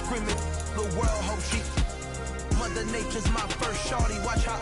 screaming, the world hope she. Mother Nature's my first shorty, watch how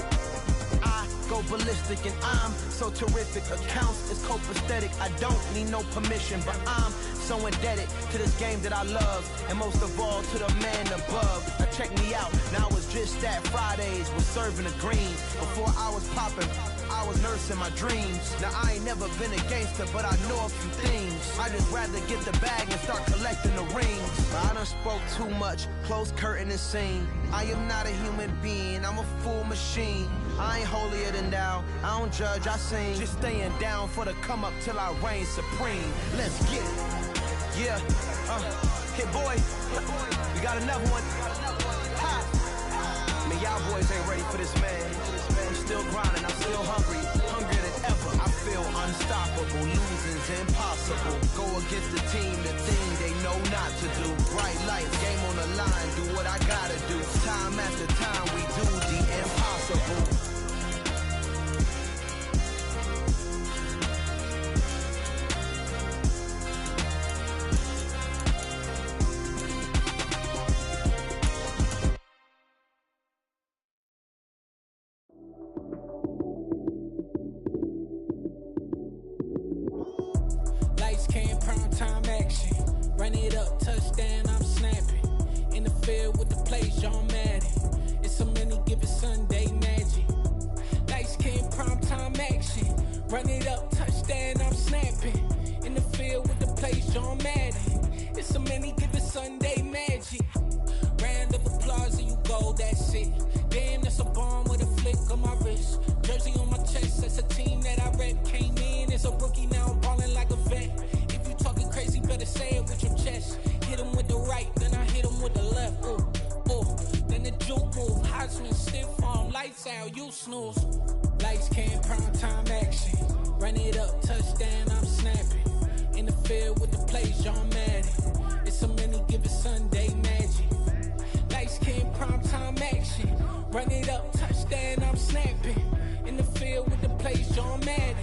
I go ballistic and I'm so terrific. Accounts is copacetic, I don't need no permission, but I'm so indebted to this game that I love, and most of all to the man above. Now check me out, now it's just that Fridays was serving the green. Before I was popping, I was nursing my dreams. Now I ain't never been a gangster, but I know a few things. I just rather get the bag and start collecting the rings. But I done spoke too much, close curtain and scene. I am not a human being, I'm a full machine. I ain't holier than thou, I don't judge, I sing. Just staying down for the come up till I reign supreme. Let's get it. Yeah, hit boy, we got another one. Ha! I mean, y'all boys ain't ready for this, man. I'm still grinding, I'm still hungry, hungrier than ever. I feel unstoppable, losing's impossible. Go against the team, the thing they know not to do. Bright lights, game on the line, do what I gotta do. Time after time, we do the impossible. Lights came, prime time action. Run it up, touchdown, I'm snapping. In the field with the plays, John Madden. It's a many given Sunday magic. Lights came, prime time action. Run it up, touchdown, I'm snapping. In the field with the plays, John Madden. It's a many given Sunday magic. Round of applause and you go, that's it. Damn, that's a bomb with a flick on my wrist. Jersey on my chest, that's a team that I rep. Came in as a rookie, now I'm ballin' like a vet. If you talking crazy, better say it with your chest. Hit him with the right, then I hit him with the left. Ooh, ooh. Then the juke move, Heisman, stiff arm, lights out, you snooze. Lights came, prime time action. Run it up, touchdown, I'm snapping. In the field with the plays, John Madden. It's a many given Sunday magic. Lights came, prime time action. Run it up, touchdown, I'm snapping. In the field with the plays, John Madden.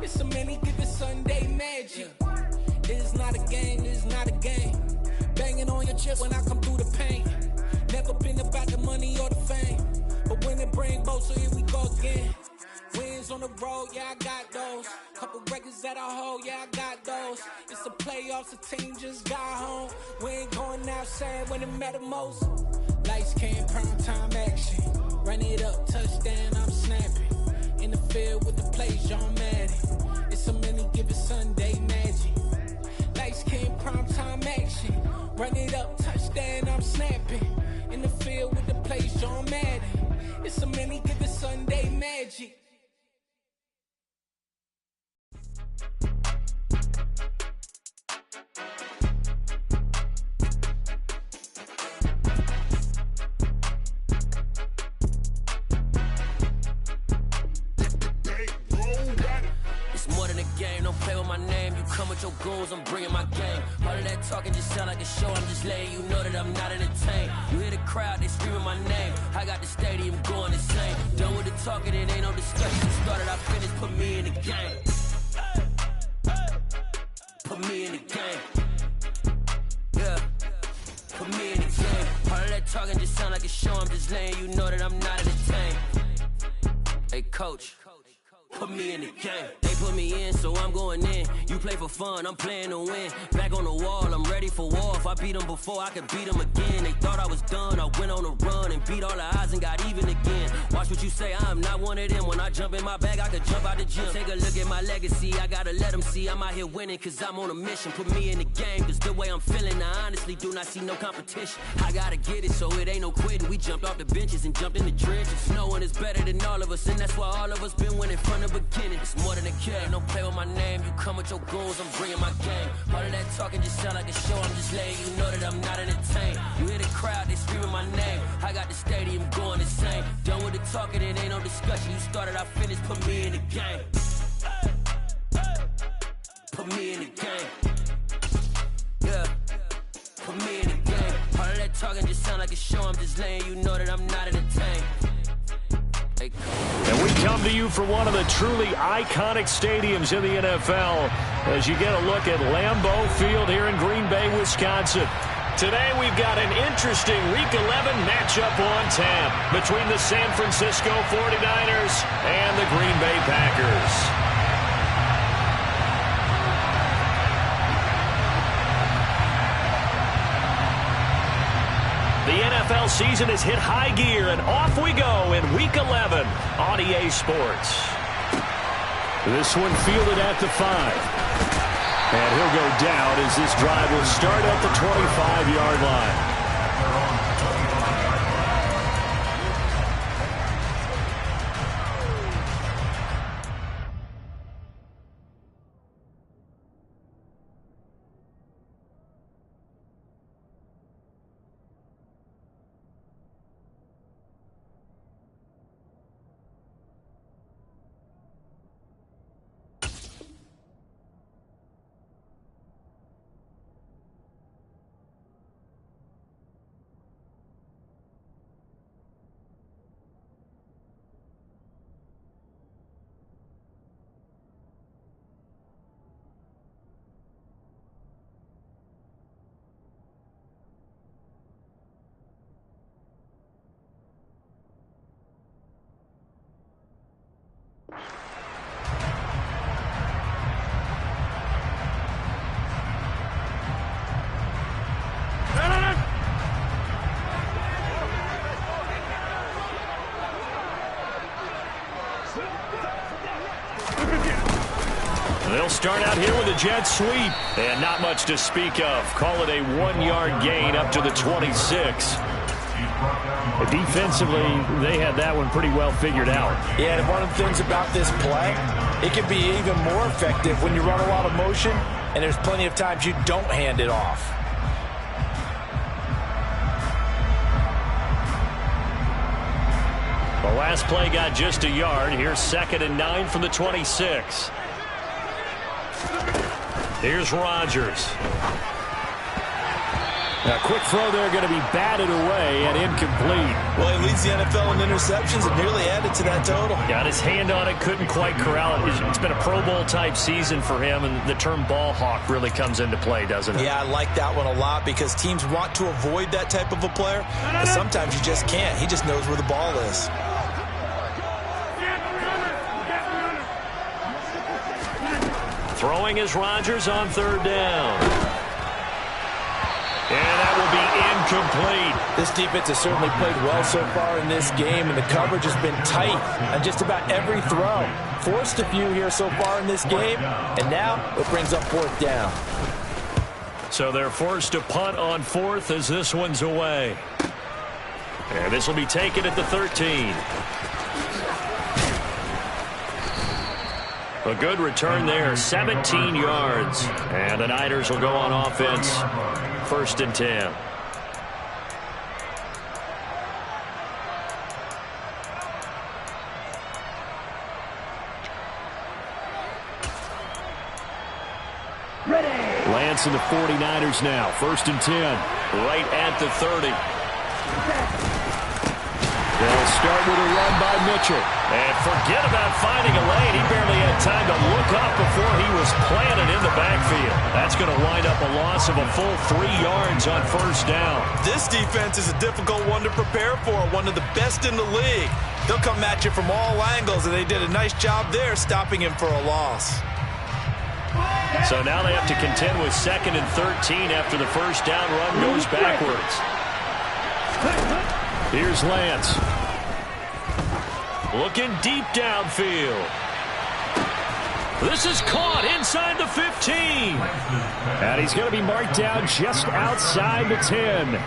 It's a many given Sunday magic. It is not a game, it is not a game. Banging on your chest when I come through the pain. Never been about the money or the fame, but when it bring both, so here we go again. Wins on the road, yeah, I got those. Couple records that I hold, yeah, I got those. It's the playoffs, the team just got home. We ain't going outside when it matter most. Lights came, prime time action. Run it up, touchdown, I'm snapping. In the field with the plays, John Madden. It's a many given Sunday magic. Lights came, prime time action. Run it up, touchdown, I'm snapping. In the field with the plays, John Madden. It's a many given Sunday magic. Don't play with my name, you come with your goons, I'm bringing my game. All of that talking just sound like a show, I'm just letting you know that I'm not entertained. You hear the crowd, they screaming my name, I got the stadium going insane. Done with the talking, it ain't no discussion. Started, I finished, put me in the game. Put me in the game. Yeah, put me in the game. All of that talking just sound like a show, I'm just letting you know that I'm not entertained. Hey coach, put me in the game. They put me in, so I'm going in. You play for fun, I'm playing to win. Back on the wall, I'm ready for war. If I beat them before, I could beat them again. They thought I was done, I went on a run and beat all the odds and got even again. Watch what you say, I'm not one of them. When I jump in my bag, I could jump out the gym. Take a look at my legacy, I gotta let them see I'm out here winning, cause I'm on a mission. Put me in the game, cause the way I'm feeling, I honestly do not see no competition. I gotta get it, so it ain't no quitting. We jumped off the benches and jumped in the trenches. No one is better than all of us, and that's why all of us been winning from the beginning. It's more than a game, don't play with my name. You come with your goons, I'm bringing my game. All of that talking just sound like a show, I'm just letting you know that I'm not entertained. You hear the crowd, they screaming my name, I got the stadium going insane. Done with the talking, it ain't no discussion. You started, I finished, put me in the game. Put me in the game. Yeah, put me in the game. All of that talking just sound like a show, I'm just letting you know that I'm not entertained. And we come to you from one of the truly iconic stadiums in the NFL as you get a look at Lambeau Field here in Green Bay, Wisconsin. Today we've got an interesting Week 11 matchup on tap between the San Francisco 49ers and the Green Bay Packers. The NFL season has hit high gear, and off we go in Week 11 on EA Sports. This one fielded at the 5. And he'll go down as this drive will start at the 25-yard line. They'll start out here with a jet sweep, and not much to speak of. Call it a 1-yard gain up to the 26. Defensively, they had that one pretty well figured out. Yeah, and one of the things about this play, it can be even more effective when you run a lot of motion, and there's plenty of times you don't hand it off. The last play got just a yard. Here's 2nd and 9 from the 26. Here's Rodgers. A quick throw there, going to be batted away and incomplete. Well, he leads the NFL in interceptions and nearly added to that total. Got his hand on it, couldn't quite corral it. It's been a Pro Bowl type season for him, and the term ball hawk really comes into play, doesn't it? Yeah, I like that one a lot because teams want to avoid that type of a player, but sometimes you just can't. He just knows where the ball is. Throwing is Rodgers on 3rd down. And that will be incomplete. This defense has certainly played well so far in this game, and the coverage has been tight on just about every throw. Forced a few here so far in this game, and now it brings up 4th down. So they're forced to punt on 4th as this one's away. And this will be taken at the 13. A good return there, 17 yards. And the Niners will go on offense, 1st and 10. Lance and the 49ers now, 1st and 10. Right at the 30. They'll start with a run by Mitchell. And forget about finding a lane. He barely had time to look up before he was planted in the backfield. That's going to wind up a loss of a full 3 yards on 1st down. This defense is a difficult one to prepare for, one of the best in the league. They'll come at you from all angles, and they did a nice job there stopping him for a loss. So now they have to contend with 2nd and 13 after the 1st down run goes backwards. Here's Lance. Looking deep downfield. This is caught inside the 15. And he's going to be marked down just outside the 10.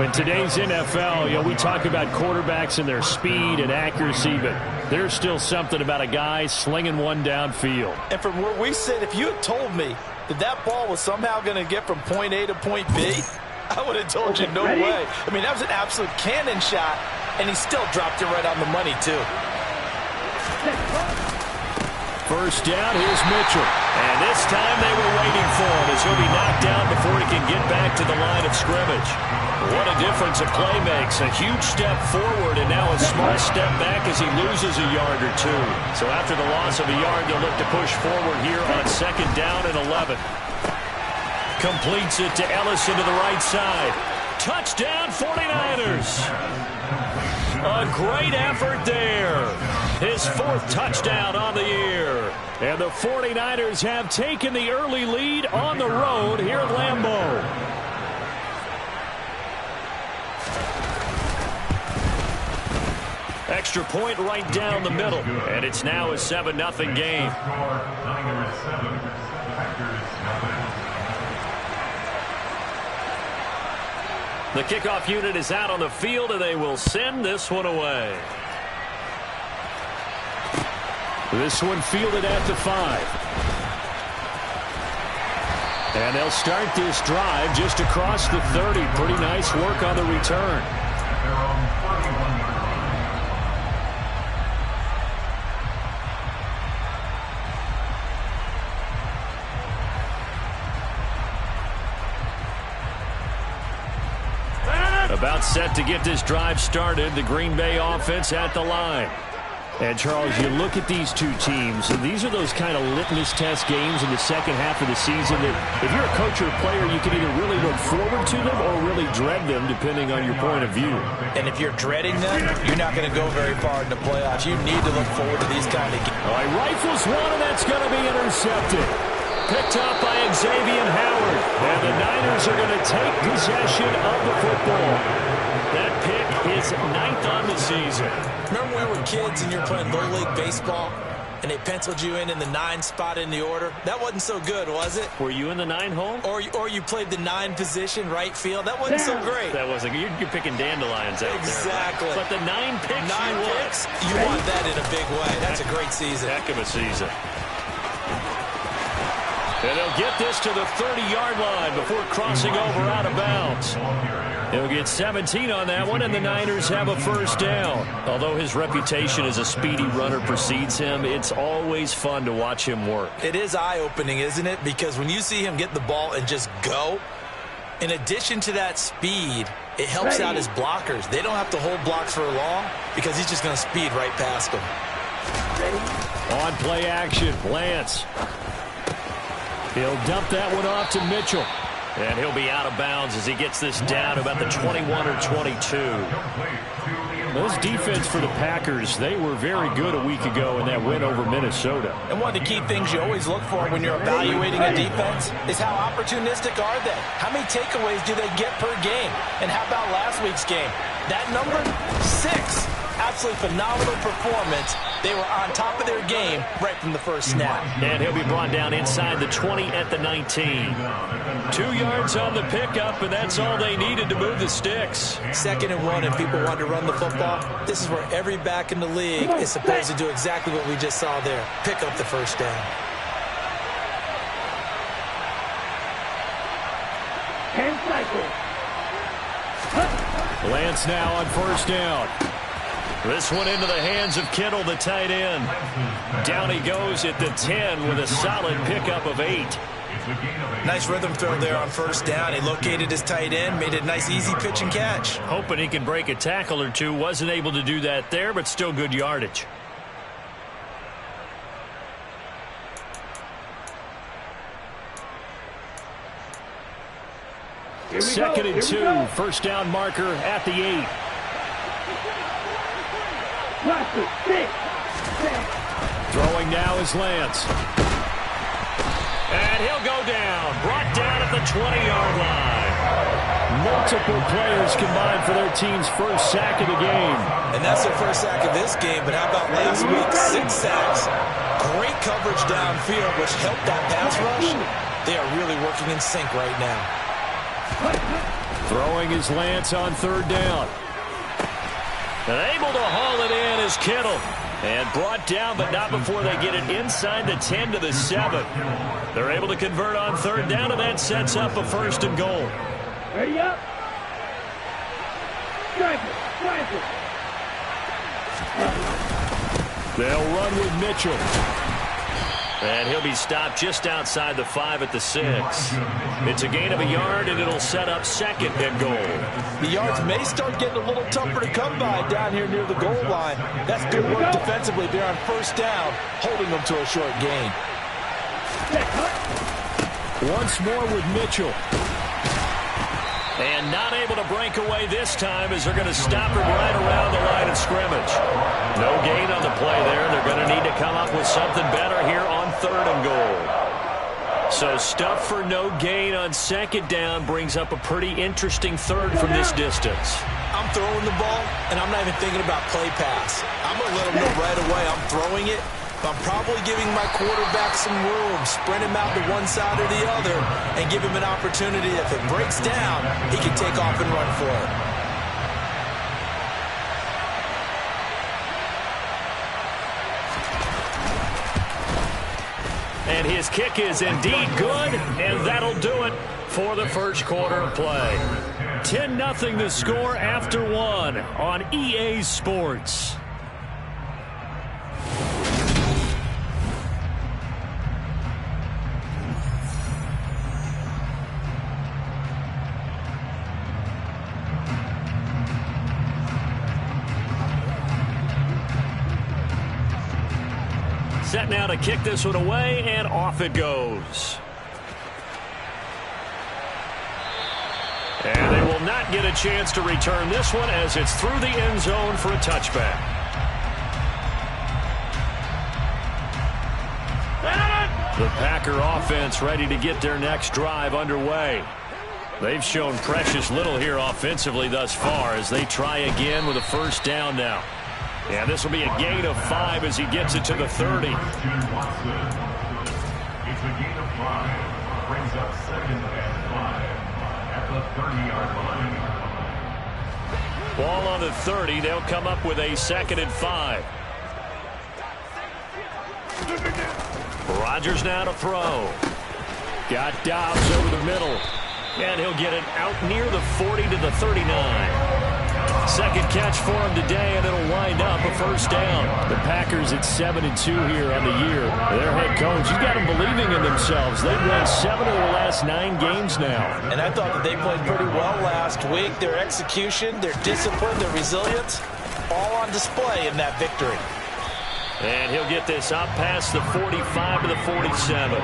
In today's NFL, we talk about quarterbacks and their speed and accuracy, but there's still something about a guy slinging one downfield. And from where we sit, if you had told me that that ball was somehow going to get from point A to point B, I would have told you no way. I mean, that was an absolute cannon shot, and he still dropped it right on the money, too. 1st down, here's Mitchell. And this time they were waiting for him as he'll be knocked down before he can get back to the line of scrimmage. What a difference a play makes. A huge step forward and now a small step back as he loses a yard or 2. So after the loss of a yard, they'll look to push forward here on 2nd down and 11. Completes it to Ellison to the right side. Touchdown 49ers. A great effort there. His 4th touchdown on the year. And the 49ers have taken the early lead on the road here at Lambeau. Extra point right down the middle. And it's now a 7-0 game. The kickoff unit is out on the field, and they will send this one away. This one fielded at the 5. And they'll start this drive just across the 30. Pretty nice work on the return. About set to get this drive started. The Green Bay offense at the line. And, Charles, you look at these two teams, and these are those kind of litmus test games in the second half of the season that if you're a coach or a player, you can either really look forward to them or really dread them, depending on your point of view. And if you're dreading them, you're not going to go very far in the playoffs. You need to look forward to these kind of games. All right, rifles one, and that's going to be intercepted. Picked up by Xavier Howard. And the Niners are going to take possession of the football. That pick is 9th on the season. Remember when we were kids and you were playing Little League Baseball and they penciled you in the 9 spot in the order? That wasn't so good, was it? Were you in the 9 hole? Or you played the 9 position, right field? That wasn't so great. That wasn't good. You're picking dandelions out exactly. there. Right? But the 9 picks, 9 picks, you want that in a big way. That's a great season. Heck of a season. And they'll get this to the 30-yard line before crossing over out of bounds. He'll get 17 on that one, and the Niners have a first down. Although his reputation as a speedy runner precedes him, it's always fun to watch him work. It is eye-opening, isn't it? Because when you see him get the ball and just go, in addition to that speed, it helps out his blockers. They don't have to hold blocks for long because he's just going to speed right past them. On play action, Lance. He'll dump that one off to Mitchell. And he'll be out of bounds as he gets this down about the 21 or 22. Those defense for the Packers, they were very good a week ago in that win over Minnesota. And one of the key things you always look for when you're evaluating a defense is how opportunistic are they? How many takeaways do they get per game? And how about last week's game? That number, 6. Absolutely phenomenal performance. They were on top of their game right from the first snap. And he'll be brought down inside the 20 at the 19. 2 yards on the pickup, and that's all they needed to move the sticks. 2nd and 1, and people want to run the football. This is where every back in the league is supposed to do exactly what we just saw there. Pick up the first down. Lance now on first down. This one into the hands of Kittle, the tight end. Down he goes at the 10 with a solid pickup of 8. Nice rhythm throw there on first down. He located his tight end, made a nice easy pitch and catch. Hoping he can break a tackle or two. Wasn't able to do that there, but still good yardage. Second and 2. First down marker at the 8. Throwing now is Lance. And he'll go down. Brought down at the 20-yard line. Multiple players combined for their team's first sack of the game. And that's their first sack of this game, but how about last week? 6 sacks. Great coverage downfield, which helped that pass rush. They are really working in sync right now. Throwing is Lance on third down. And able to haul it in is Kittle. And brought down, but not before they get it inside the 10 to the 7. They're able to convert on third down, and that sets up a first and goal. Ready up. Strike it. Strike it. They'll run with Mitchell. And he'll be stopped just outside the 5 at the 6. It's a gain of a yard, and it'll set up second and goal. The yards may start getting a little tougher to come by down here near the goal line. That's good work defensively there on first down, holding them to a short gain. Once more with Mitchell. And not able to break away this time as they're going to stop him right around the line of scrimmage. No gain on the play there. They're going to need to come up with something better here on 3rd and goal. So stuff for no gain on 2nd down brings up a pretty interesting 3rd from this distance. I'm throwing the ball, and I'm not even thinking about play pass. I'm going to let them know right away I'm throwing it. I'm probably giving my quarterback some room, spread him out to one side or the other, and give him an opportunity. If it breaks down, he can take off and run for it. And his kick is indeed good, and that'll do it for the first quarter of play. 10-0 the score after 1 on EA Sports. Set now to kick this one away, and off it goes. And they will not get a chance to return this one as it's through the end zone for a touchback. The Packer offense ready to get their next drive underway. They've shown precious little here offensively thus far as they try again with a first down now. Yeah, this will be a gain of 5 as he gets it to the 30. It's a gain of 5. Brings up 2nd and 5 at the 30-yard line. Ball on the 30. They'll come up with a 2nd and 5. Rodgers now to throw. Got Dobbs over the middle. And he'll get it out near the 40 to the 39. Second catch for him today, and it'll wind up a first down. The Packers at 7-2 here on the year. Their head coach, you got them believing in themselves. They've won 7 of their last 9 games now. And I thought that they played pretty well last week. Their execution, their discipline, their resilience, all on display in that victory. And he'll get this up past the 45 to the 47.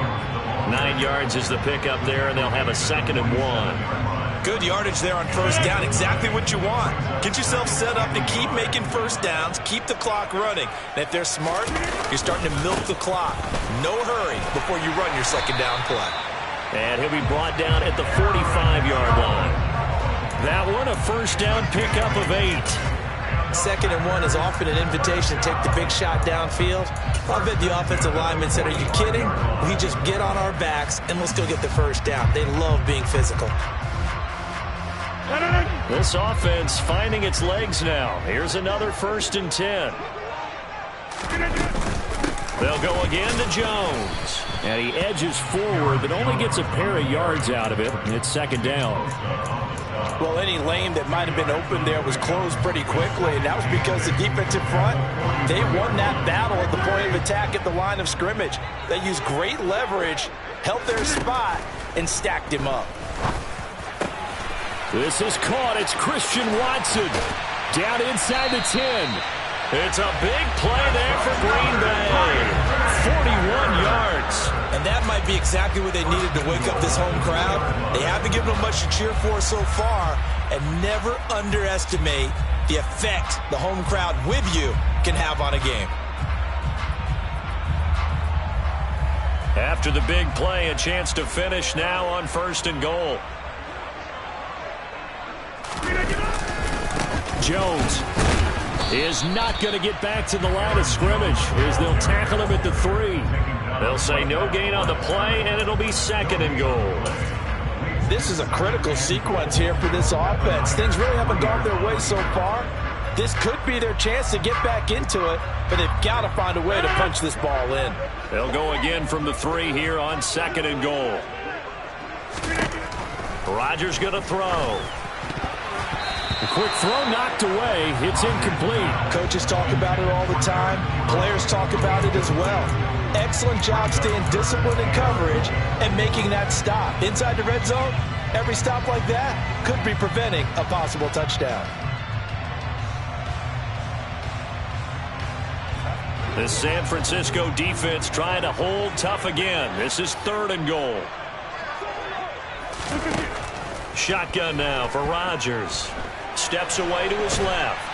9 yards is the pickup there, and they'll have a 2nd and 1. Good yardage there on first down. Exactly what you want. Get yourself set up to keep making first downs. Keep the clock running. And if they're smart, you're starting to milk the clock. No hurry before you run your 2nd down play. And he'll be brought down at the 45-yard line. That one, a first down pickup of 8. 2nd and 1 is often an invitation to take the big shot downfield. I bet the offensive lineman said, are you kidding? We just get on our backs and let's go get the first down. They love being physical. This offense finding its legs now. Here's another 1st and 10. They'll go again to Jones. And he edges forward, but only gets a pair of yards out of it. And it's 2nd down. Well, any lane that might have been open there was closed pretty quickly, and that was because the defensive front, they won that battle at the point of attack at the line of scrimmage. They used great leverage, held their spot, and stacked him up. This is caught. It's Christian Watson down inside the 10. It's a big play there for Green Bay. 41 yards. And that might be exactly what they needed to wake up this home crowd. They haven't given them much to cheer for so far, and never underestimate the effect the home crowd with you can have on a game. After the big play, a chance to finish now on 1st and goal. Jones is not going to get back to the line of scrimmage as they'll tackle him at the 3. They'll say no gain on the play, and it'll be 2nd and goal. This is a critical sequence here for this offense. Things really haven't gone their way so far. This could be their chance to get back into it, but they've got to find a way to punch this ball in. They'll go again from the 3 here on 2nd and goal. Rodgers going to throw. A quick throw knocked away. It's incomplete. Coaches talk about it all the time. Players talk about it as well. Excellent job staying disciplined in coverage and making that stop. Inside the red zone, every stop like that could be preventing a possible touchdown. The San Francisco defense trying to hold tough again. This is 3rd and goal. Shotgun now for Rodgers. Steps away to his left.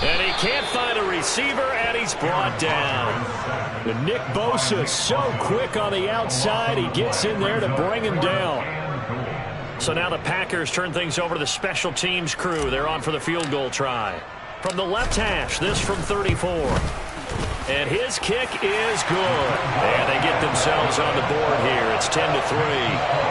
And he can't find a receiver, and he's brought down. And Nick Bosa so quick on the outside. He gets in there to bring him down. So now the Packers turn things over to the special teams crew. They're on for the field goal try. From the left hash, this from 34. And his kick is good. And they get themselves on the board here. It's 10-3.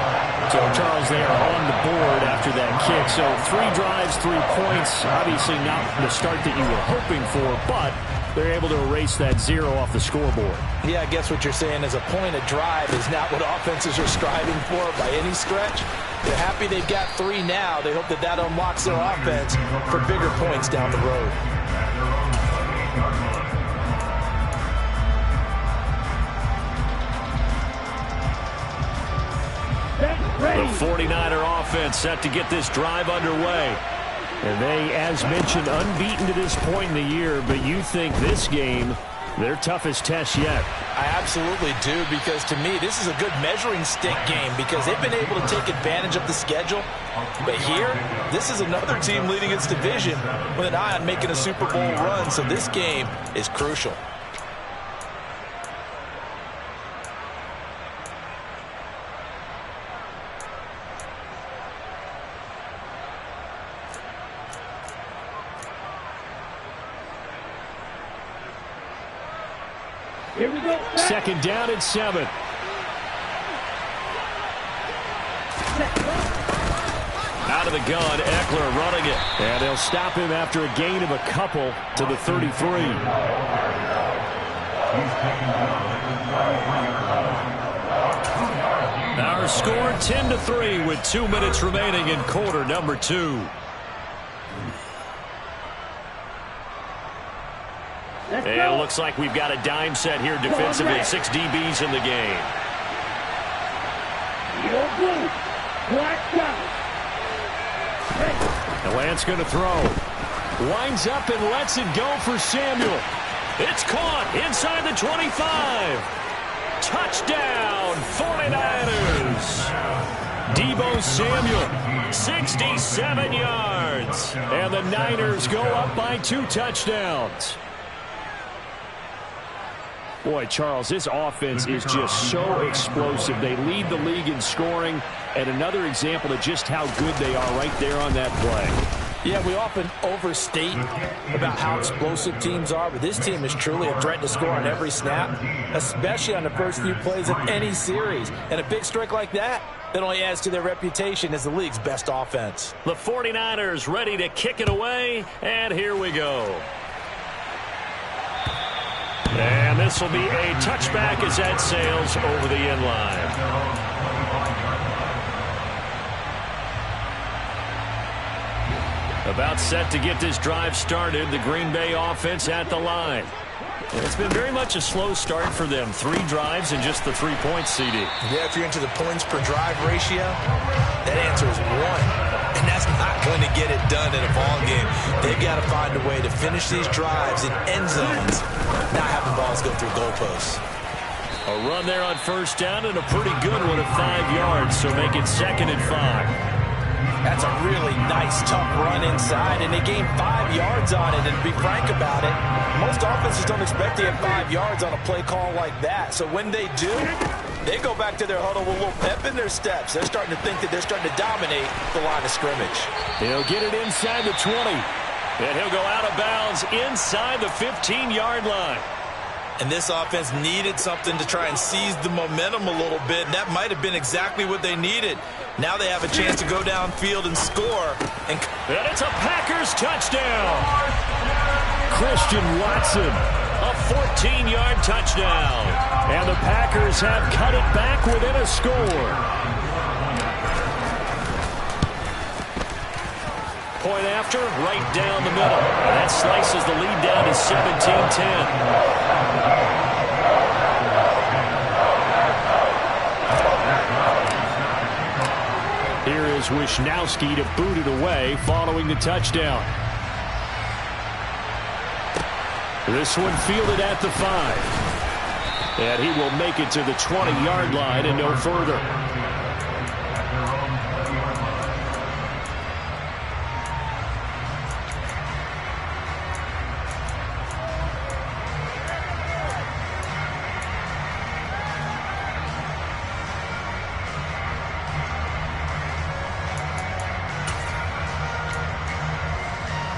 So, Charles, they are on the board after that kick. So 3 drives, 3 points. Obviously not the start that you were hoping for, but they're able to erase that 0 off the scoreboard. Yeah, I guess what you're saying is a point a drive is not what offenses are striving for by any stretch. They're happy they've got 3 now. They hope that that unlocks their offense for bigger points down the road. The 49er offense set to get this drive underway. And they, as mentioned, unbeaten to this point in the year, but you think this game, their toughest test yet. I absolutely do, because to me, this is a good measuring stick game because they've been able to take advantage of the schedule. But here, this is another team leading its division with an eye on making a Super Bowl run, so this game is crucial. Here we go. Second down and 7. Out of the gun, Eckler running it. And they'll stop him after a gain of a couple to the 33. Our score 10-3 with 2 minutes remaining in quarter number 2. And it looks like we've got a dime set here defensively. 6 DBs in the game. The Lance going to throw. Winds up and lets it go for Samuel. It's caught inside the 25. Touchdown, 49ers. Deebo Samuel, 67 yards. And the Niners go up by 2 touchdowns. Boy, Charles, this offense is just so explosive. They lead the league in scoring, and another example of just how good they are right there on that play. Yeah, we often overstate about how explosive teams are, but this team is truly a threat to score on every snap, especially on the first few plays of any series. And a big strike like that only adds to their reputation as the league's best offense. The 49ers ready to kick it away, and here we go. And this will be a touchback as that sails over the end line. About set to get this drive started, the Green Bay offense at the line. It's been very much a slow start for them. 3 drives and just the 3 points, CD. Yeah, if you're into the points per drive ratio, that answer is 1. And that's not going to get it done in a ball game. They've got to find a way to finish these drives in end zones, not having balls go through goalposts. A run there on first down and a pretty good one of 5 yards, so make it 2nd and 5. That's a really nice, tough run inside, and they gained 5 yards on it. And to be frank about it, most offenses don't expect to get 5 yards on a play call like that. So when they do, they go back to their huddle with a little pep in their steps. They're starting to think that they're starting to dominate the line of scrimmage. He'll get it inside the 20, and he'll go out of bounds inside the 15-yard line. And this offense needed something to try and seize the momentum a little bit, and that might have been exactly what they needed. Now they have a chance to go downfield and score. And it's a Packers touchdown. Christian Watson, a 14-yard touchdown. And the Packers have cut it back within a score. Point after, right down the middle. That slices the lead down to 17-10. Here is Wisnowski to boot it away following the touchdown. This one fielded at the 5. And he will make it to the 20-yard line and no further.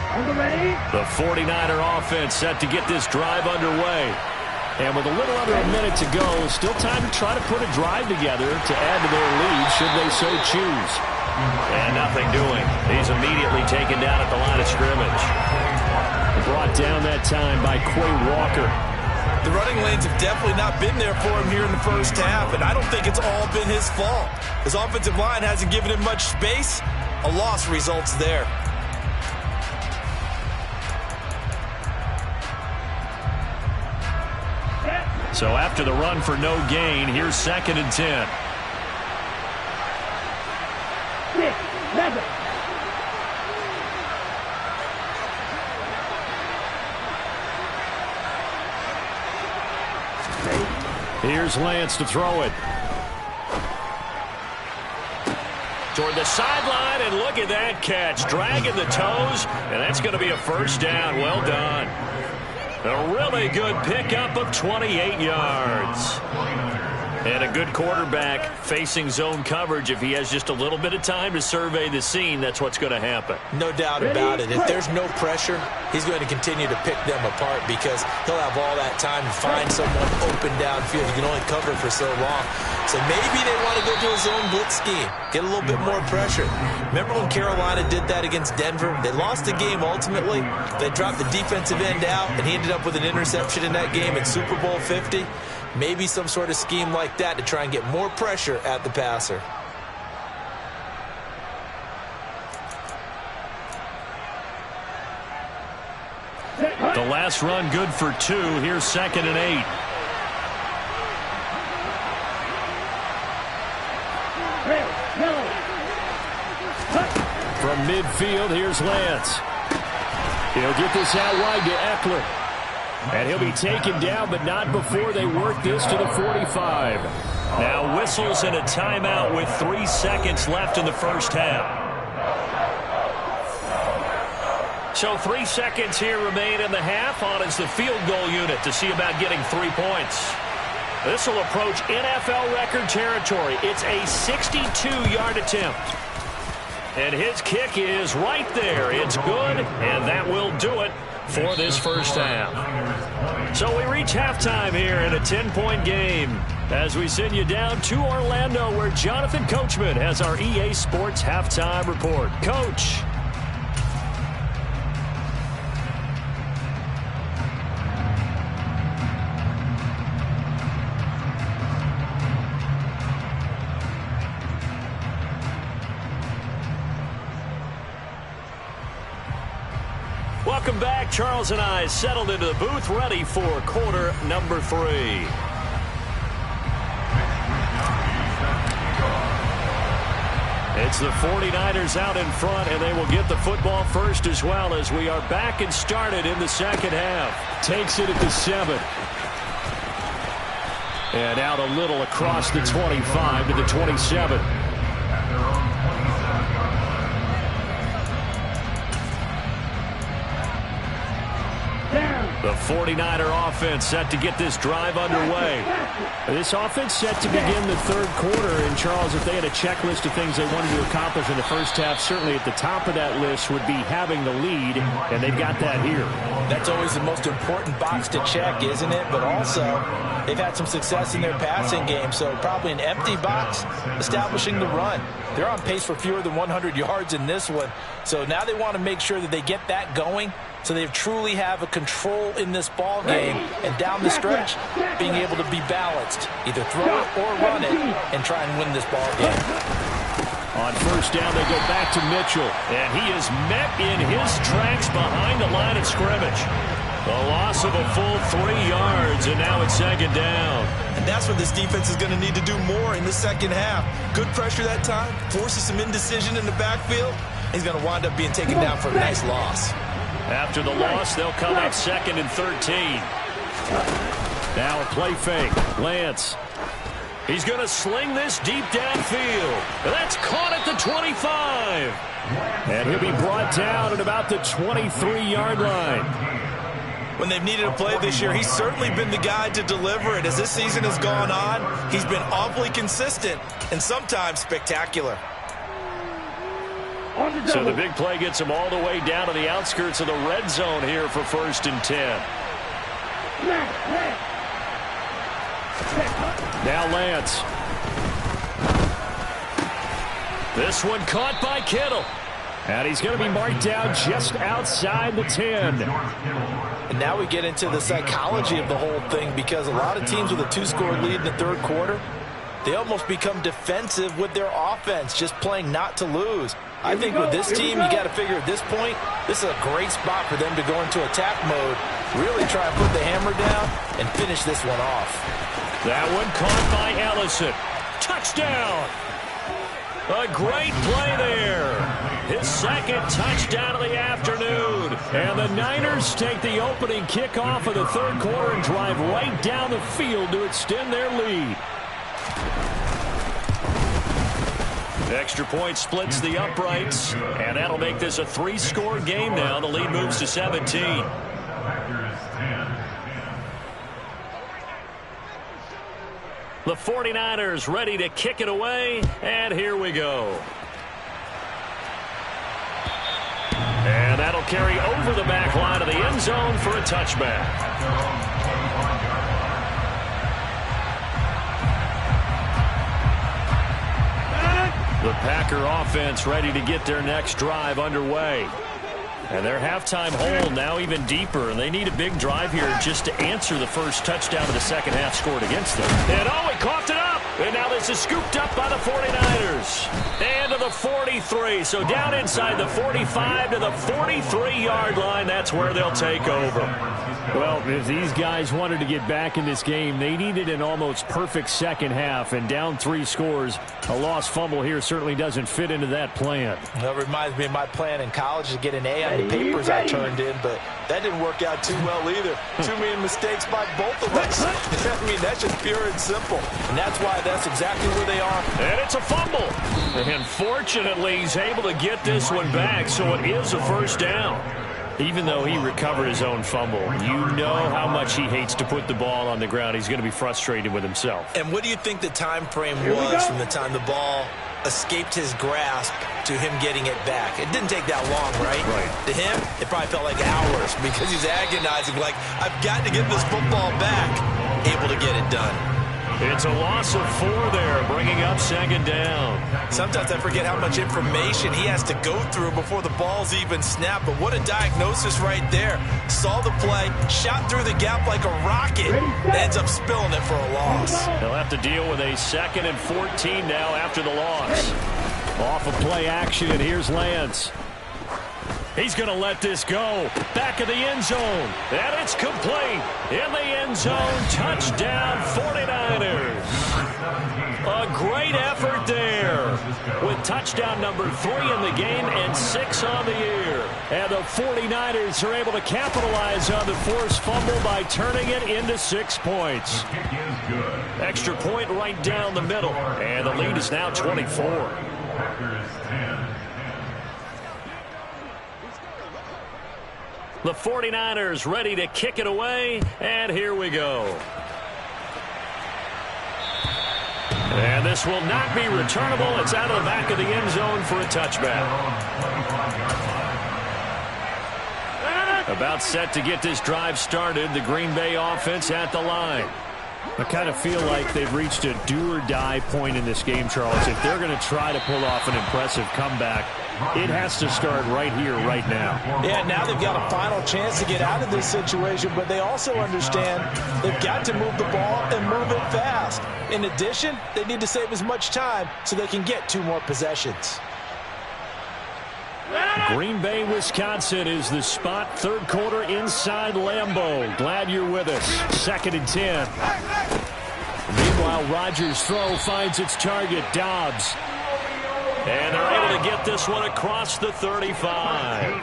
The 49er offense set to get this drive underway. And with a little under a minute to go, still time to try to put a drive together to add to their lead should they so choose. And nothing doing. He's immediately taken down at the line of scrimmage. Brought down that time by Quay Walker. The running lanes have definitely not been there for him here in the first half, and I don't think it's all been his fault. His offensive line hasn't given him much space. A loss results there. So after the run for no gain, here's 2nd and 10. 6, 7. Here's Lance to throw it. Toward the sideline, and look at that catch. Dragging the toes, and that's going to be a first down. Well done. A really good pickup of 28 yards. And a good quarterback facing zone coverage. If he has just a little bit of time to survey the scene, that's what's going to happen. No doubt about it. If there's no pressure, he's going to continue to pick them apart because he'll have all that time to find someone open downfield. He can only cover for so long. So maybe they want to go to a zone blitz scheme, get a little bit more pressure. Remember when Carolina did that against Denver? They lost the game ultimately. They dropped the defensive end out, and he ended up with an interception in that game at Super Bowl 50. Maybe some sort of scheme like that to try and get more pressure at the passer. The last run good for 2. Here's 2nd and 8. From midfield, here's Lance. He'll get this out wide to Eckler. And he'll be taken down, but not before they work this to the 45. Now whistles and a timeout with 3 seconds left in the first half. So 3 seconds here remain in the half. On is the field goal unit to see about getting 3 points. This will approach NFL record territory. It's a 62-yard attempt. And his kick is right there. It's good, and that will do it for this first half. So we reach halftime here in a 10-point game as we send you down to Orlando, where Jonathan Coachman has our EA Sports halftime report. Coach. Welcome back. Charles and I settled into the booth, ready for quarter number 3. It's the 49ers out in front, and they will get the football first as well as we are back and started in the second half. Takes it at the 7. And out a little across the 25 to the 27. The 49er offense set to get this drive underway. This offense set to begin the third quarter. And, Charles, if they had a checklist of things they wanted to accomplish in the first half, certainly at the top of that list would be having the lead, and they've got that here. That's always the most important box to check, isn't it? But also, they've had some success in their passing game, so probably an empty box establishing the run. They're on pace for fewer than 100 yards in this one, so now they want to make sure that they get that going so they truly have a control in this ball game, and down the stretch, being able to be balanced, either throw it or run it, and try and win this ball game. On first down, they go back to Mitchell, and he is met in his tracks behind the line of scrimmage. A loss of a full 3 yards, and now it's second down. And that's what this defense is going to need to do more in the second half. Good pressure that time, forces some indecision in the backfield. He's going to wind up being taken down for a nice loss. After the loss, they'll come up 2nd and 13. Now a play fake. Lance. He's going to sling this deep downfield. That's caught at the 25. And he'll be brought down at about the 23-yard line. When they've needed a play this year, he's certainly been the guy to deliver it. As this season has gone on, he's been awfully consistent and sometimes spectacular. So the big play gets him all the way down to the outskirts of the red zone here for 1st and 10. Now Lance. This one caught by Kittle. And he's going to be marked down just outside the 10. And now we get into the psychology of the whole thing, because a lot of teams with a 2-score lead in the third quarter, they almost become defensive with their offense, just playing not to lose. I think with this team, you got to figure at this point, this is a great spot for them to go into attack mode, really try and put the hammer down and finish this one off. That one caught by Ellison. Touchdown! A great play there. His 2nd touchdown of the afternoon. And the Niners take the opening kickoff of the third quarter and drive right down the field to extend their lead. Extra point splits the uprights, and that'll make this a 3-score game now. The lead moves to 17. The 49ers ready to kick it away, and here we go. And that'll carry over the back line of the end zone for a touchback. The Packer offense ready to get their next drive underway. And their halftime hole now even deeper, and they need a big drive here just to answer the first touchdown of the second half scored against them. And oh, he coughed it up! And now this is scooped up by the 49ers. And to the 43, so down inside the 45 to the 43-yard line. That's where they'll take over. Well, if these guys wanted to get back in this game, they needed an almost perfect second half, and down 3 scores. A lost fumble here certainly doesn't fit into that plan. That reminds me of my plan in college to get an A on the papers I turned in, but that didn't work out too well either. Too many mistakes by both of us. I mean, that's just pure and simple, and that's why that's exactly where they are. And it's a fumble. And fortunately, he's able to get this one back, so it is a first down. Even though he recovered his own fumble, you know how much he hates to put the ball on the ground. He's going to be frustrated with himself. And what do you think the time frame was from the time the ball escaped his grasp to him getting it back? It didn't take that long, right? Right. To him, it probably felt like hours because he's agonizing, like, I've got to get this football back. Able to get it done. It's a loss of 4 there, bringing up second down. Sometimes I forget how much information he has to go through before the ball's even snapped, but what a diagnosis right there. Saw the play, shot through the gap like a rocket, ends up spilling it for a loss. They'll have to deal with a 2nd and 14 now after the loss. Off of play action, and here's Lance. He's going to let this go. Back of the end zone. And it's complete. In the end zone. Touchdown 49ers. A great effort there. With touchdown number 3 in the game and 6 on the year. And the 49ers are able to capitalize on the forced fumble by turning it into 6 points. Extra point right down the middle. And the lead is now 24. The 49ers ready to kick it away, and here we go. And this will not be returnable. It's out of the back of the end zone for a touchback. About set to get this drive started, the Green Bay offense at the line. I kind of feel like they've reached a do-or-die point in this game, Charles. If they're going to try to pull off an impressive comeback, it has to start right here, right now. Yeah, now they've got a final chance to get out of this situation, but they also understand they've got to move the ball and move it fast. In addition, they need to save as much time so they can get 2 more possessions. Green Bay, Wisconsin is the spot. Third quarter inside Lambeau. Glad you're with us. 2nd and 10. Meanwhile, Rodgers' throw finds its target, Dobbs. And they're able to get this one across the 35.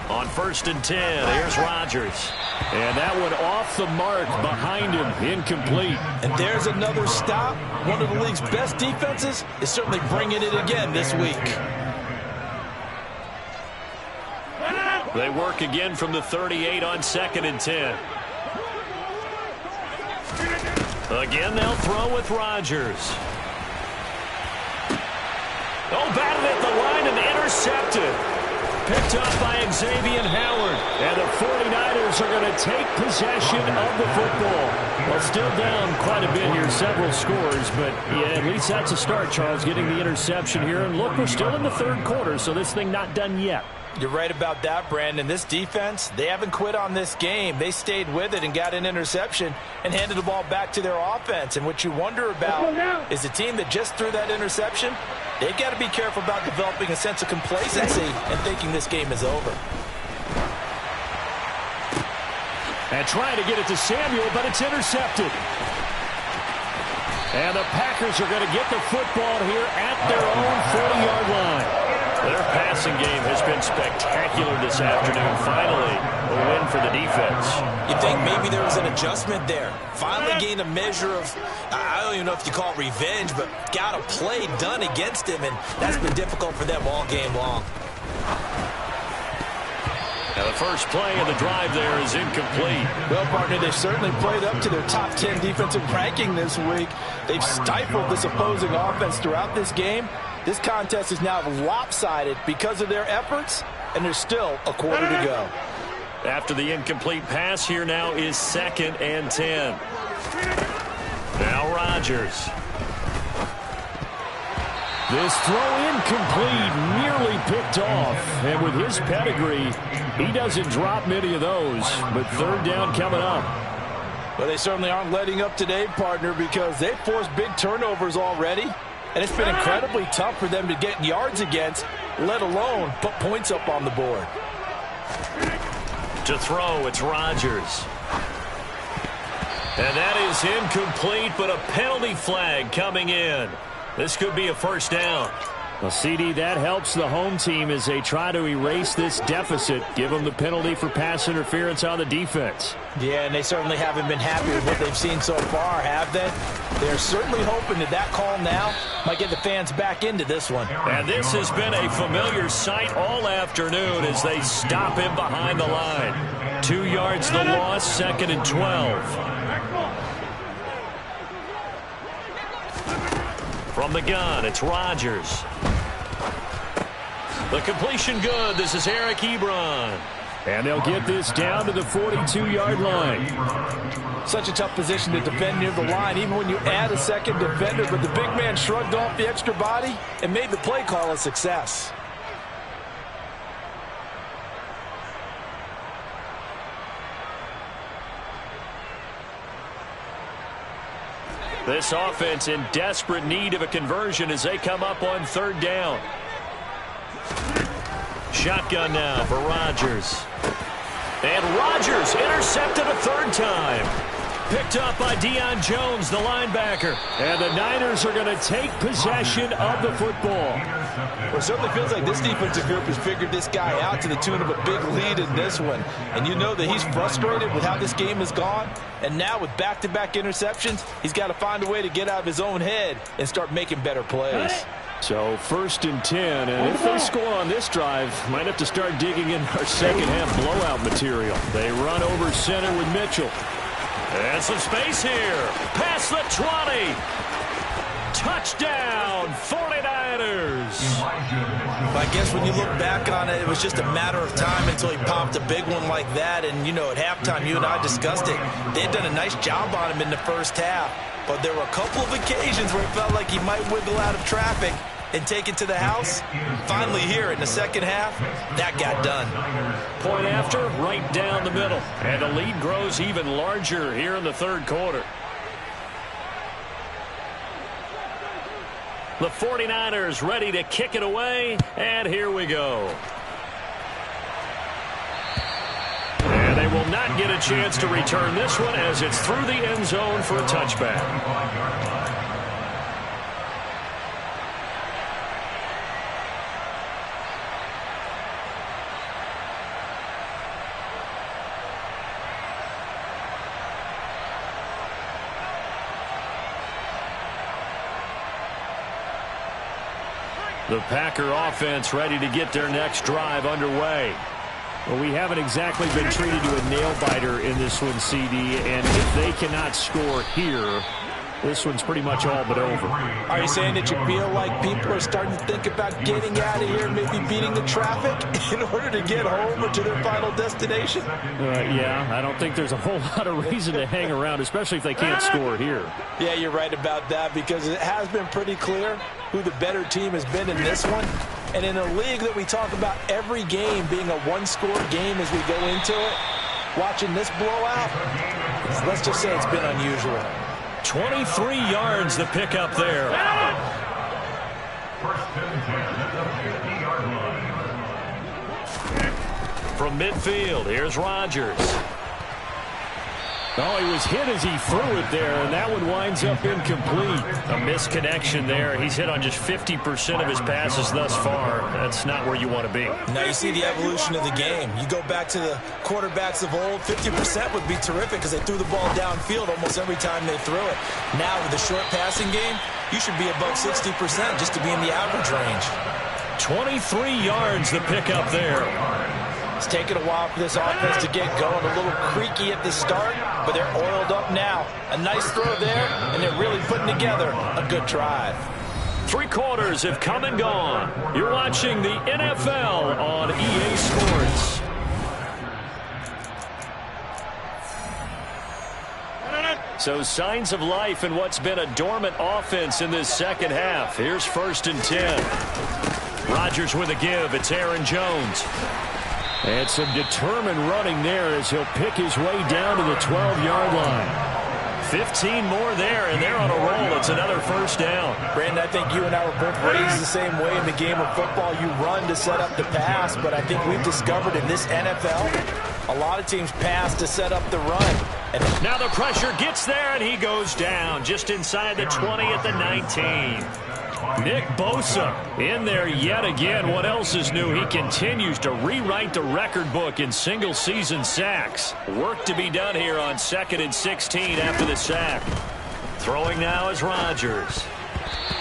On 1st and 10, here's Rodgers. And that one off the mark behind him, incomplete. And there's another stop. One of the league's best defenses is certainly bringing it again this week. They work again from the 38 on 2nd and 10. Again, they'll throw with Rodgers. Oh, batted at the line and intercepted. Picked up by Xavier Howard. And the 49ers are going to take possession of the football. Well, still down quite a bit here, several scores. But, yeah, at least that's a start, Charles, getting the interception here. And look, we're still in the third quarter, so this thing not done yet. You're right about that, Brandon. This defense, they haven't quit on this game. They stayed with it and got an interception and handed the ball back to their offense. And what you wonder about is the team that just threw that interception, they've got to be careful about developing a sense of complacency and thinking this game is over. And trying to get it to Samuel, but it's intercepted. And the Packers are going to get the football here at their own 40-yard line. Their passing game has been spectacular this afternoon. Finally, a win for the defense. You think maybe there was an adjustment there. Finally gained a measure of, I don't even know if you call it revenge, but got a play done against him, and that's been difficult for them all game long. Now the first play of the drive there is incomplete. Well, partner, they've certainly played up to their top 10 defensive ranking this week. They've stifled this opposing offense throughout this game. This contest is now lopsided because of their efforts, and there's still a quarter to go. After the incomplete pass, here now is 2nd and 10. Now Rodgers. This throw incomplete, nearly picked off. And with his pedigree, he doesn't drop many of those. But third down coming up. Well, they certainly aren't letting up today, partner, because they've forced big turnovers already. And it's been incredibly tough for them to get yards against, let alone put points up on the board. To throw, it's Rodgers. And that is incomplete, but a penalty flag coming in. This could be a first down. Well, CD, that helps the home team as they try to erase this deficit, give them the penalty for pass interference on the defense. Yeah, and they certainly haven't been happy with what they've seen so far, have they? They're certainly hoping that call now might get the fans back into this one. And this has been a familiar sight all afternoon as they stop him behind the line. 2 yards the loss, 2nd and 12. From the gun, it's Rodgers. The completion good. This is Eric Ebron. And they'll get this down to the 42-yard line. Such a tough position to defend near the line, even when you add a second defender. But the big man shrugged off the extra body and made the play call a success. This offense in desperate need of a conversion as they come up on third down. Shotgun now for Rodgers. And Rodgers intercepted a third time. Picked up by Deion Jones, the linebacker. And the Niners are going to take possession of the football. Well, it certainly feels like this defensive group has figured this guy out to the tune of a big lead in this one. And you know that he's frustrated with how this game has gone. And now with back-to-back interceptions, he's got to find a way to get out of his own head and start making better plays. So 1st and 10, and if they score on this drive, might have to start digging in our second half blowout material. They run over center with Mitchell. And some space here. Past the 20. Touchdown, 49ers. I guess when you look back on it, it was just a matter of time until he popped a big one like that. And, you know, at halftime, you and I discussed it. They had done a nice job on him in the first half. But there were a couple of occasions where it felt like he might wiggle out of traffic and take it to the house. Finally here in the second half, that got done. Point after, right down the middle. And the lead grows even larger here in the third quarter. The 49ers ready to kick it away, and here we go. And they will not get a chance to return this one as it's through the end zone for a touchback. The Packer offense ready to get their next drive underway. Well, we haven't exactly been treated to a nail-biter in this one, CD, and if they cannot score here, this one's pretty much all but over. Are you saying that you feel like people are starting to think about getting out of here, maybe beating the traffic in order to get home or to their final destination? Yeah, I don't think there's a whole lot of reason to hang around, especially if they can't score here. Yeah, you're right about that, because it has been pretty clear who the better team has been in this one. And in a league that we talk about every game being a one-score game as we go into it, watching this blowout, let's just say it's been unusual. 23 yards the pickup there. First and 10 at the 50-yard line. From midfield, here's Rodgers. Oh, he was hit as he threw it there, and that one winds up incomplete. A misconnection there. He's hit on just 50% of his passes thus far. That's not where you want to be. Now you see the evolution of the game. You go back to the quarterbacks of old, 50% would be terrific because they threw the ball downfield almost every time they threw it. Now with the short passing game, you should be above 60% just to be in the average range. 23 yards the pickup there. It's taken a while for this offense to get going. A little creaky at the start, but they're oiled up now. A nice throw there, and they're really putting together a good drive. 3 quarters have come and gone. You're watching the NFL on EA Sports. So signs of life in what's been a dormant offense in this second half. Here's 1st and 10. Rodgers with a give. It's Aaron Jones. And some determined running there as he'll pick his way down to the 12-yard line. 15 more there, and they're on a roll. It's another first down. Brandon, I think you and I were both raised the same way in the game of football. You run to set up the pass, but I think we've discovered in this NFL, a lot of teams pass to set up the run. And now the pressure gets there, and he goes down just inside the 20 at the 19. Nick Bosa in there yet again. What else is new? He continues to rewrite the record book in single-season sacks. Work to be done here on 2nd and 16 after the sack. Throwing now is Rodgers.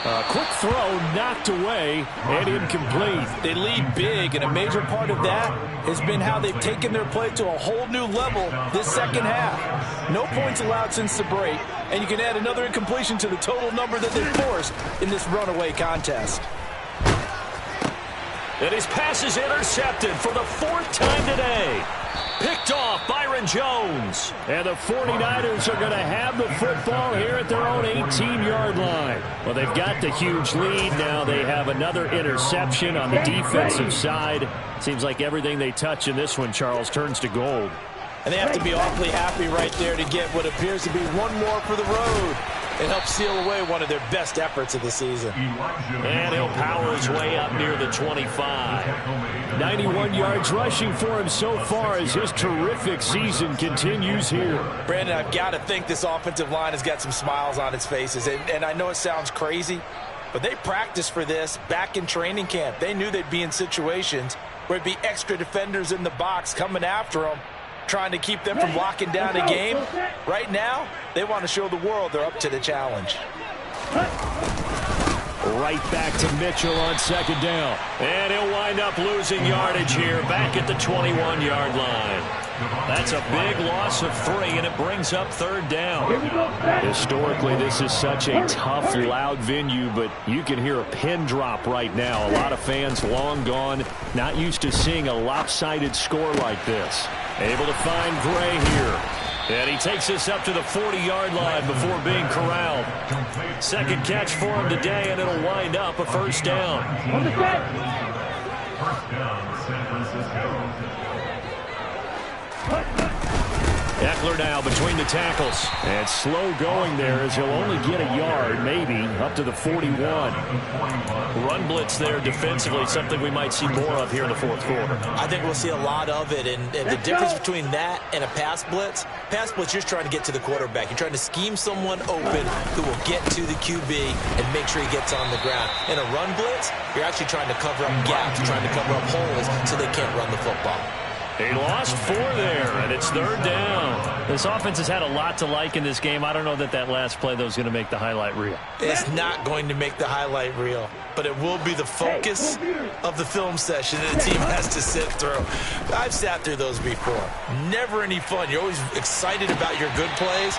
A quick throw knocked away and incomplete. They lead big, and a major part of that has been how they've taken their play to a whole new level this second half. No points allowed since the break, and you can add another incompletion to the total number that they've forced in this runaway contest. And his pass is intercepted for the 4th time today. Picked off Byron Jones. And the 49ers are going to have the football here at their own 18-yard line. Well, they've got the huge lead. Now they have another interception on the defensive side. Seems like everything they touch in this one, Charles, turns to gold. And they have to be awfully happy right there to get what appears to be one more for the road. It helps seal away one of their best efforts of the season. And he'll power his way up near the 25. 91 yards rushing for him so far as his terrific season continues here. Brandon, I've got to think this offensive line has got some smiles on its faces. And I know it sounds crazy, but they practiced for this back in training camp. They knew they'd be in situations where it'd be extra defenders in the box coming after them, trying to keep them from locking down a game. Right now, they want to show the world they're up to the challenge. Right back to Mitchell on 2nd down. And he'll wind up losing yardage here back at the 21-yard line. That's a big loss of 3, and it brings up 3rd down. Historically, this is such a tough, loud venue, but you can hear a pin drop right now. A lot of fans long gone, not used to seeing a lopsided score like this. Able to find Gray here. And he takes this up to the 40-yard line before being corralled. 2nd catch for him today, and it'll wind up a 1st down. First down, San Francisco. Eckler now between the tackles. And slow going there as he'll only get a yard, maybe, up to the 41. Run blitz there defensively, something we might see more of here in the 4th quarter. I think we'll see a lot of it, and the difference between that and a pass blitz, you're trying to get to the quarterback. You're trying to scheme someone open who will get to the QB and make sure he gets on the ground. In a run blitz, you're actually trying to cover up gaps, trying to cover up holes so they can't run the football. He lost 4 there, and it's 3rd down. This offense has had a lot to like in this game. I don't know that last play, though, is going to make the highlight reel. It's not going to make the highlight reel, but it will be the focus of the film session that the team has to sit through. I've sat through those before. Never any fun. You're always excited about your good plays,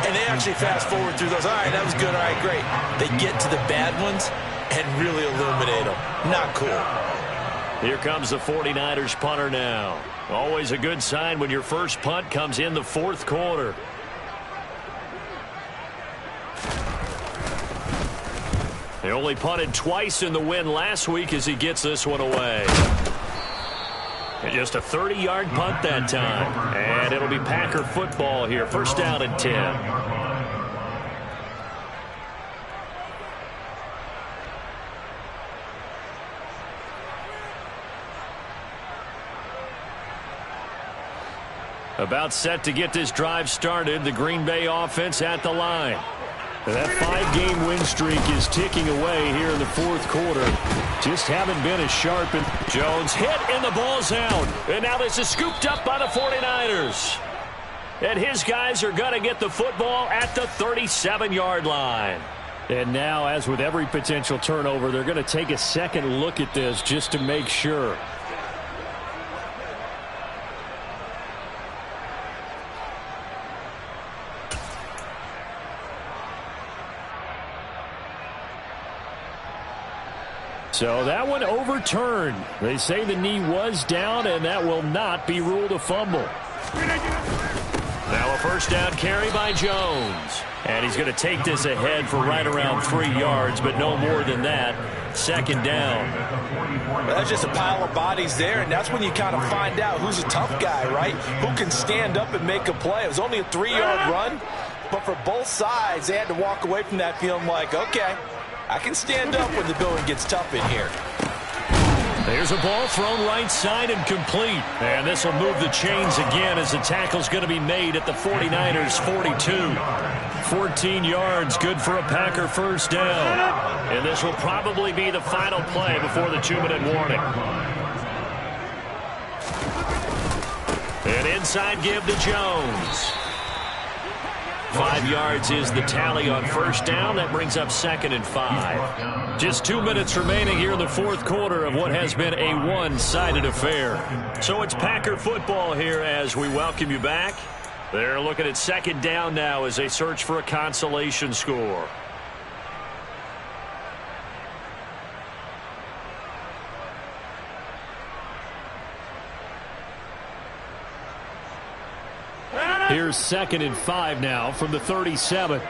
And they actually fast forward through those. All right, that was good. All right, great. They get to the bad ones and really illuminate them. Not cool. Here comes the 49ers punter now. Always a good sign when your first punt comes in the fourth quarter. They only punted twice in the win last week as he gets this one away. And just a 30-yard punt that time. And it'll be Packer football here. First down and 10. About set to get this drive started. The Green Bay offense at the line. That 5-game win streak is ticking away here in the fourth quarter. Just haven't been as sharp. And Jones hit and the ball's out. And now this is scooped up by the 49ers. And his guys are going to get the football at the 37-yard line. And now, as with every potential turnover, they're going to take a second look at this just to make sure. So that one overturned. They say the knee was down, and that will not be ruled a fumble. Now a first down carry by Jones. And he's going to take this ahead for right around 3 yards, but no more than that. Second down. That's just a pile of bodies there, and that's when you kind of find out who's a tough guy, right? Who can stand up and make a play. It was only a 3-yard run, but for both sides, they had to walk away from that feeling like, okay, I can stand up when the going gets tough in here. There's a ball thrown right side and complete. And this will move the chains again as the tackle's going to be made at the 49ers 42. 14 yards, good for a Packer first down. And this will probably be the final play before the 2-minute warning. An inside give to Jones. 5 yards is the tally on first down. That brings up 2nd and 5. Just 2 minutes remaining here in the fourth quarter of what has been a one-sided affair. So it's Packer football here as we welcome you back. They're looking at second down now as they search for a consolation score. Here's 2nd and 5 now from the 37.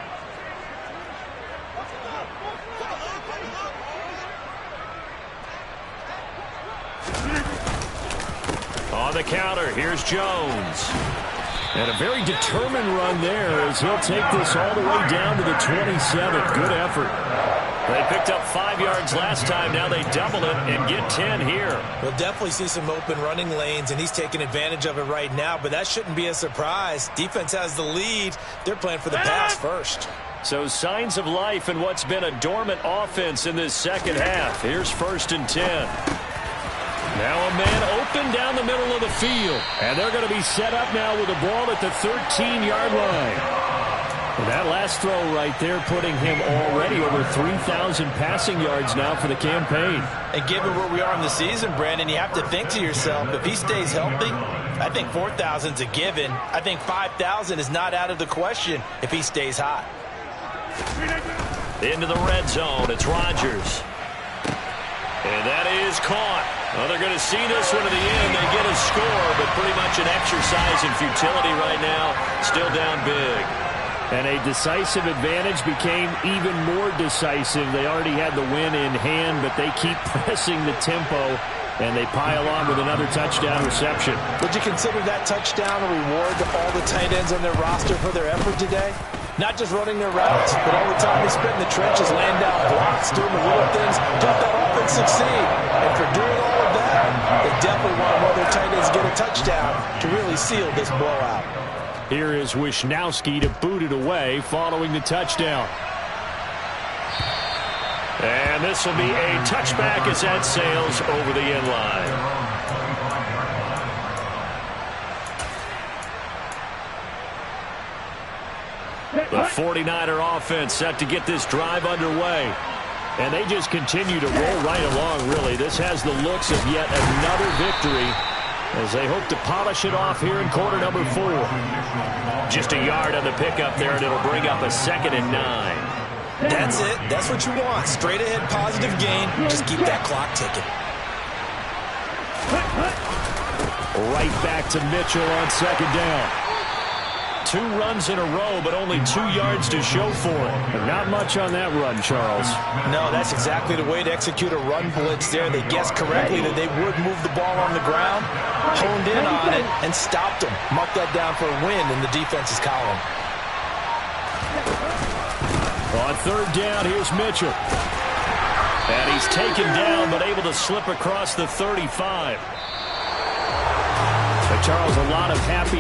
On the counter, here's Jones. And a very determined run there as he'll take this all the way down to the 27. Good effort. They picked up 5 yards last time. Now they double it and get 10 here. We'll definitely see some open running lanes, and he's taking advantage of it right now, but that shouldn't be a surprise. Defense has the lead. They're playing for the pass first. So signs of life in what's been a dormant offense in this second half. Here's 1st and 10. Now a man open down the middle of the field. And they're going to be set up now with the ball at the 13-yard line. And that last throw right there putting him already over 3,000 passing yards now for the campaign. And given where we are in the season, Brandon, you have to think to yourself, if he stays healthy, I think 4,000 is a given. I think 5,000 is not out of the question if he stays hot. Into the red zone, it's Rodgers. And that is caught. Well, they're going to see this one to the end. They get a score, but pretty much an exercise in futility right now. Still down big. And a decisive advantage became even more decisive. They already had the win in hand, but they keep pressing the tempo, and they pile on with another touchdown reception. Would you consider that touchdown a reward to all the tight ends on their roster for their effort today? Not just running their routes, but all the time they spent in the trenches, laying down blocks, doing the little things to help that offense succeed. And for doing all of that, they definitely want one of their tight ends get a touchdown to really seal this blowout. Here is Wisnowski to boot it away following the touchdown. And this will be a touchback as that sails over the end line. The 49er offense set to get this drive underway. And they just continue to roll right along, really. This has the looks of yet another victory as they hope to polish it off here in quarter number 4. Just a yard on the pickup there, and it'll bring up a 2nd and 9. That's it. That's what you want. Straight ahead positive gain. Just keep that clock ticking. Right back to Mitchell on 2nd down. 2 runs in a row, but only 2 yards to show for it. And not much on that run, Charles. No, that's exactly the way to execute a run blitz there. They guessed correctly that they would move the ball on the ground, honed in on it, and stopped them. Mark that down for a win in the defense's column. On 3rd down, here's Mitchell. And he's taken down, but able to slip across the 35. But Charles, a lot of happy